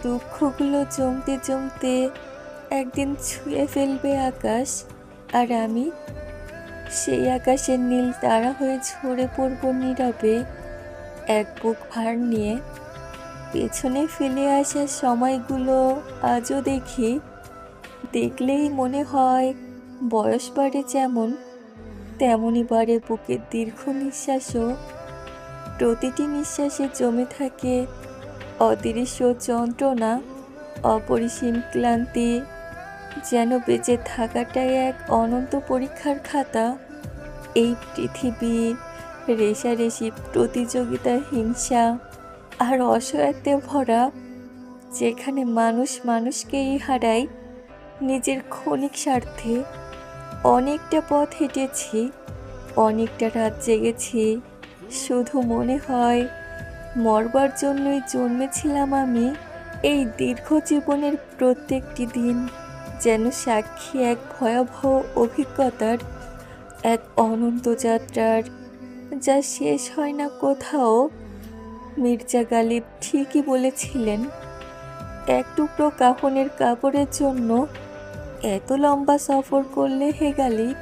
দুঃখগুলো জমতে জমতে একদিন ছুঁয়ে ফেলবে আকাশ, আর আমি সেই আকাশের নীল তারা হয়ে ঝরে পড়ব নীরবে এক বুক ভার নিয়ে। পেছনে ফেলে আসা সময়গুলো আজও দেখি, দেখলেই মনে হয় বয়স বাড়ে যেমন, তেমনই বাড়ে বুকের দীর্ঘ নিঃশ্বাসও। প্রতিটি নিঃশ্বাসে জমে থাকে অদৃশ্য যন্ত্রণা, অপরিসীম ক্লান্তি, যেন বেঁচে থাকাটাই এক অনন্ত পরীক্ষার খাতা। এই পৃথিবী রেষারেষি, প্রতিযোগিতা, হিংসা আর অসহায়ত্বে ভরা, যেখানে মানুষ মানুষকেই হারায় নিজের ক্ষণিক স্বার্থে। অনেকটা পথ হেঁটেছি, অনেকটা রাত জেগেছি, শুধু মনে হয় মরবার জন্যই জন্মেছিলাম আমি। এই দীর্ঘ জীবনের প্রত্যেকটি দিন যেন সাক্ষী এক ভয়াবহ অভিজ্ঞতার, এক অনন্ত যাত্রার, যা শেষ হয় না কোথাও। মির্জা গালিব ঠিকই বলেছিলেন, এক টুকরো কাফনের কাপড়ের জন্য এত লম্বা সফর করলে হে গালিব।